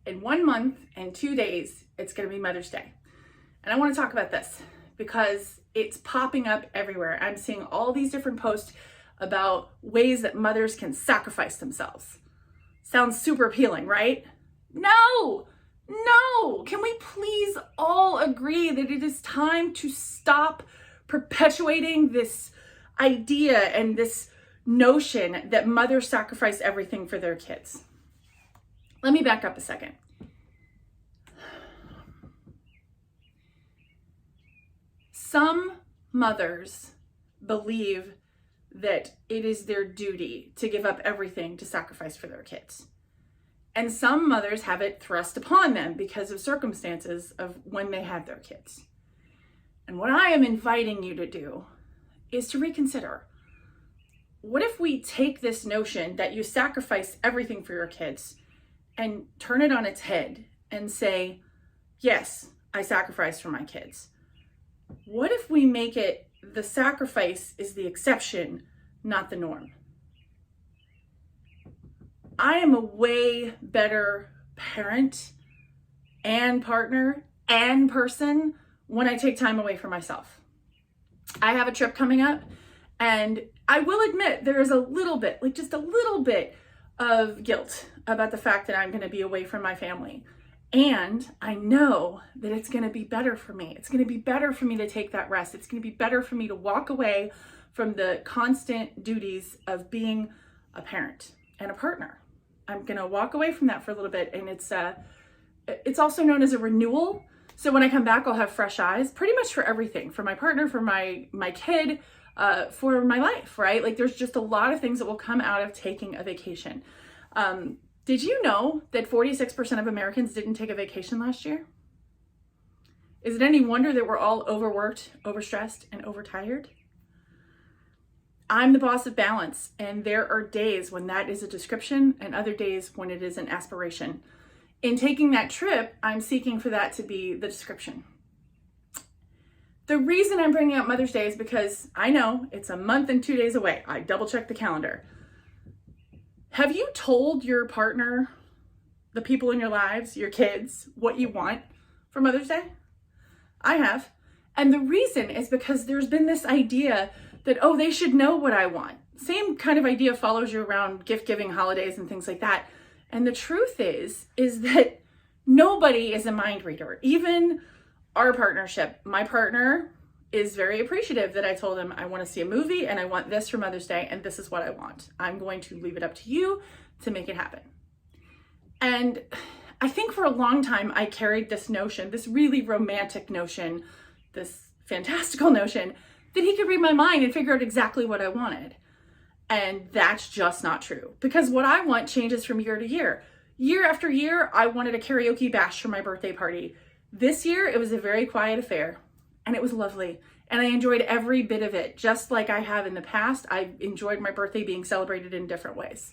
In 1 month and 2 days, it's going to be Mother's Day. And I want to talk about this because it's popping up everywhere. I'm seeing all these different posts about ways that mothers can sacrifice themselves. Sounds super appealing, right? No! Can we please all agree that it is time to stop perpetuating this idea and this notion that mothers sacrifice everything for their kids? Let me back up a second. Some mothers believe that it is their duty to give up everything to sacrifice for their kids. And some mothers have it thrust upon them because of circumstances of when they had their kids. And what I am inviting you to do is to reconsider. What if we take this notion that you sacrifice everything for your kids and turn it on its head and say, yes, I sacrifice for my kids. What if we make it the sacrifice is the exception, not the norm? I am a way better parent and partner and person when I take time away for myself. I have a trip coming up, and I will admit there is a little bit, like just a little bit of guilt about the fact that I'm going to be away from my family. And I know that it's going to be better for me. It's going to be better for me to take that rest. It's going to be better for me to walk away from the constant duties of being a parent and a partner. I'm going to walk away from that for a little bit. And it's also known as a renewal. So when I come back, I'll have fresh eyes pretty much for everything, for my partner, for my kid, for my life, right? Like there's just a lot of things that will come out of taking a vacation. Did you know that 46% of Americans didn't take a vacation last year? Is it any wonder that we're all overworked, overstressed, and overtired? I'm the boss of balance, and there are days when that is a description and other days when it is an aspiration. In taking that trip, I'm seeking for that to be the description. The reason I'm bringing up Mother's Day is because I know it's a month and 2 days away. I double-checked the calendar. Have you told your partner, the people in your lives, your kids, what you want for Mother's Day? I have. And the reason is because there's been this idea that, oh, they should know what I want. Same kind of idea follows you around gift giving, holidays, and things like that. And the truth is that nobody is a mind reader. Even our partnership, my partner is very appreciative that I told him I want to see a movie and I want this for Mother's Day and this is what I want. I'm going to leave it up to you to make it happen. And I think for a long time I carried this notion, this really romantic notion, this fantastical notion that he could read my mind and figure out exactly what I wanted. And that's just not true, because what I want changes from year to year. Year after year, I wanted a karaoke bash for my birthday party. This year, it was a very quiet affair, and it was lovely. And I enjoyed every bit of it, just like I have in the past. I enjoyed my birthday being celebrated in different ways.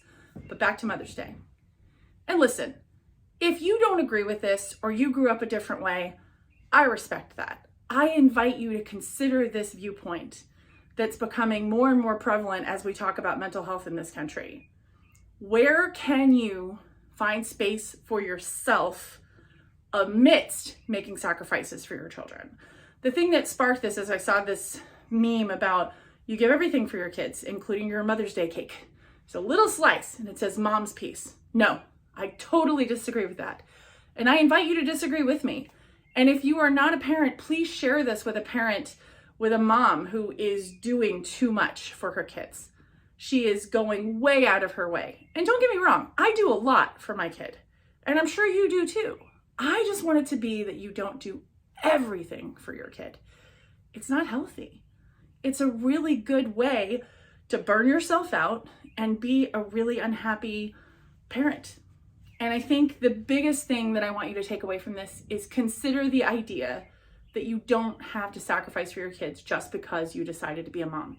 But back to Mother's Day. And listen, if you don't agree with this or you grew up a different way, I respect that. I invite you to consider this viewpoint that's becoming more and more prevalent as we talk about mental health in this country. Where can you find space for yourself amidst making sacrifices for your children? The thing that sparked this is I saw this meme about you give everything for your kids, including your Mother's Day cake. It's a little slice and it says mom's piece. No, I totally disagree with that. And I invite you to disagree with me. And if you are not a parent, please share this with a parent, with a mom who is doing too much for her kids. She is going way out of her way. And don't get me wrong, I do a lot for my kid. And I'm sure you do too. I just want it to be that you don't do everything for your kid. It's not healthy. It's a really good way to burn yourself out and be a really unhappy parent. And I think the biggest thing that I want you to take away from this is consider the idea that you don't have to sacrifice for your kids just because you decided to be a mom.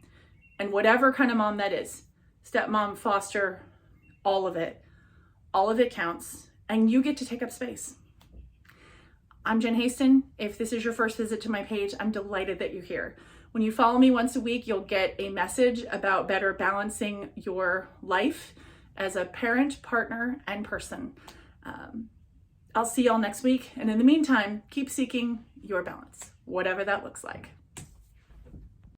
And whatever kind of mom that is, stepmom, foster, all of it counts. And you get to take up space. I'm Jen Haston. If this is your first visit to my page, I'm delighted that you're here. When you follow me once a week, you'll get a message about better balancing your life as a parent, partner, and person. I'll see y'all next week. And in the meantime, keep seeking your balance, whatever that looks like.